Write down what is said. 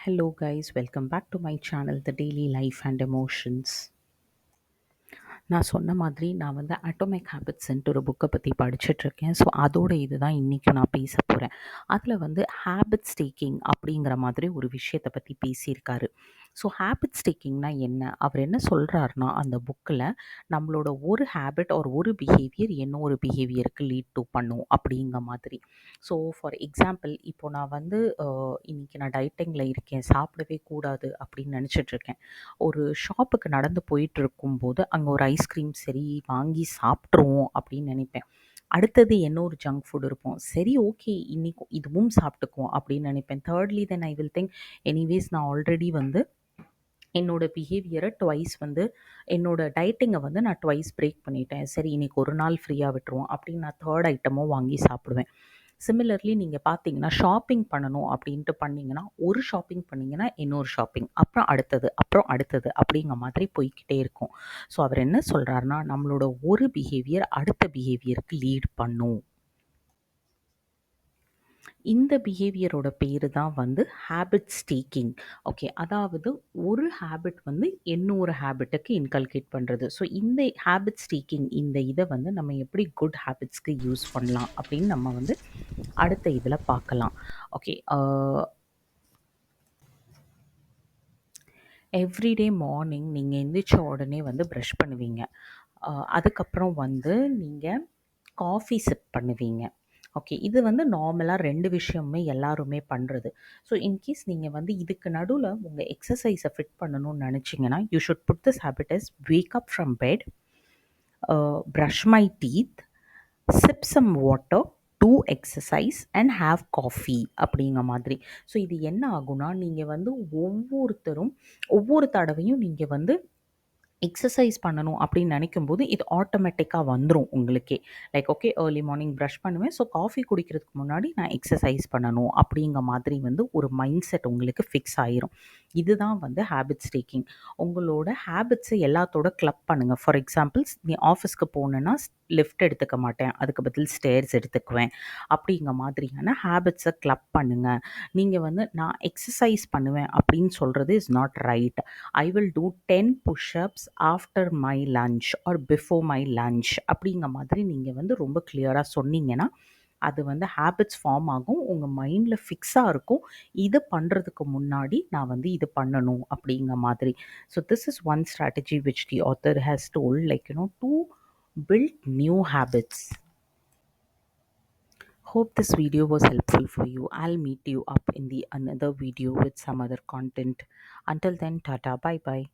Hello, guys, welcome back to my channel, The Daily Life and Emotions. நான் சொன்ன மாதிரி நான் வந்து அட்டோமிக் ஹேபிட்ஸ்ன்ட்டு ஒரு புக்கை பற்றி படிச்சுட்ருக்கேன். ஸோ அதோட இது தான் இன்றைக்கும் நான் பேச போகிறேன். அதில் வந்து ஹேபிட் ஸ்டேக்கிங் அப்படிங்கிற மாதிரி ஒரு விஷயத்தை பற்றி பேசியிருக்காரு. ஸோ ஹேபிட் ஸ்டேக்கிங்னா என்ன? அவர் என்ன சொல்கிறாருன்னா அந்த புக்கில் நம்மளோட ஒரு ஹேபிட் ஒரு பிஹேவியர் இன்னொரு பிஹேவியருக்கு லீட் டு பண்ணும் அப்படிங்கிற மாதிரி. ஸோ ஃபார் எக்ஸாம்பிள் இப்போ நான் வந்து இன்றைக்கி நான் டயட்டிங்கில் இருக்கேன், சாப்பிடவே கூடாது அப்படின்னு நினச்சிட்ருக்கேன். ஒரு ஷாப்புக்கு நடந்து போயிட்டு இருக்கும்போது அங்கே ஒரு ஐஸ்கிரீம் சரி வாங்கி சாப்பிட்ருவோம் அப்படின்னு நினைப்பேன். அடுத்தது என்ன ஒரு ஜங்க் ஃபுட் இருக்கும். சரி ஓகே இன்னைக்கு இதுவும் சாப்பிட்டுக்குவோம் அப்படின்னு நினைப்பேன். Thirdly then I will think anyways நான் ஆல்ரெடி வந்து என்னோட பிஹேவியரை ட்வைஸ் வந்து என்னோட டயட்டிங்கை வந்து நான் ட்வைஸ் பிரேக் பண்ணிட்டேன். சரி இன்னைக்கு ஒரு நாள் ஃப்ரீயாக விட்டுருவோம் அப்படின்னு நான் தேர்ட் ஐட்டமும் வாங்கி சாப்பிடுவேன். சிமிலர்லி நீங்கள் பார்த்தீங்கன்னா ஷாப்பிங் பண்ணணும் அப்படின்ட்டு பண்ணிங்கன்னா ஒரு ஷாப்பிங் பண்ணிங்கன்னா இன்னொரு ஷாப்பிங் அப்புறம் அடுத்தது அப்படிங்கிற மாதிரி போய்க்கிட்டே இருக்கும். ஸோ அவர் என்ன சொல்கிறாருன்னா நம்மளோட ஒரு பிஹேவியர் அடுத்த பிஹேவியருக்கு லீட் பண்ணும். இந்த பிஹேவியரோட பேர் தான் வந்து ஹேபிட் ஸ்டீக்கிங். ஓகே, அதாவது ஒரு ஹேபிட் வந்து இன்னொரு ஹேபிட்டுக்கு இன்கல்கேட் பண்ணுறது. ஸோ இந்த ஹேபிட் ஸ்டீக்கிங் இந்த இதை வந்து நம்ம எப்படி குட் ஹேபிட்ஸ்க்கு யூஸ் பண்ணலாம் அப்படின்னு நம்ம வந்து அடுத்த இதில் பார்க்கலாம். ஓகே, எவ்ரிடே மார்னிங் நீங்கள் எந்திரிச்ச உடனே வந்து ப்ரஷ் பண்ணுவீங்க. அதுக்கப்புறம் வந்து நீங்கள் காஃபி சிப் பண்ணுவீங்க. ஓகே, இது வந்து நார்மலாக 2 விஷயமுமே எல்லாருமே பண்ணுறது. ஸோ இன்கேஸ் நீங்கள் வந்து இதுக்கு நடுவில் உங்கள் எக்ஸசைஸை ஃபிட் பண்ணணும்னு நினச்சிங்கன்னா you should put this habit is wake up from bed, brush my teeth, sip some water, do exercise and have coffee அப்படிங்கிற மாதிரி. ஸோ இது என்ன ஆகும்னா நீங்கள் வந்து ஒவ்வொரு தடவையும் நீங்கள் வந்து எக்ஸசைஸ் பண்ணணும் அப்படின்னு நினைக்கும்போது இது ஆட்டோமேட்டிக்காக வந்துடும் உங்களுக்கே. Like okay early morning brush பண்ணுவேன், ஸோ காஃபி குடிக்கிறதுக்கு முன்னாடி நான் எக்ஸசைஸ் பண்ணணும் அப்படிங்கிற மாதிரி வந்து ஒரு மைண்ட் செட் உங்களுக்கு ஃபிக்ஸ் ஆயிரும். இதுதான் வந்து ஹேபிட் ஸ்டேக்கிங். உங்களோட ஹேபிட்ஸை எல்லாத்தோட கிளப் பண்ணுங்கள். ஃபார் எக்ஸாம்பிள்ஸ் நீ ஆஃபீஸ்க்கு போனேன்னா லிஃப்ட் எடுத்துக்க மாட்டேன், அதுக்கு பதில் ஸ்டேர்ஸ் எடுத்துக்குவேன் அப்படிங்கிற மாதிரியான ஹேபிட்ஸை கிளப் பண்ணுங்கள். நீங்கள் வந்து நான் எக்ஸசைஸ் பண்ணுவேன் அப்படின்னு சொல்கிறது is not right. I will do 10 push-ups after my lunch or before my lunch அப்படிங்கிற மாதிரி நீங்கள் வந்து ரொம்ப கிளியராக சொன்னீங்கன்னா அது வந்து ஹேபிட்ஸ் ஃபார்ம் ஆகும், உங்கள் மைண்டில் ஃபிக்ஸாக இருக்கும். இது பண்ணுறதுக்கு முன்னாடி நான் வந்து இது பண்ணணும் அப்படிங்கிற மாதிரி. So this is one strategy which the author has told, like to build new habits. Hope this video was helpful for you. I'll meet you up in the another video with some other content. Until then, tata, bye bye.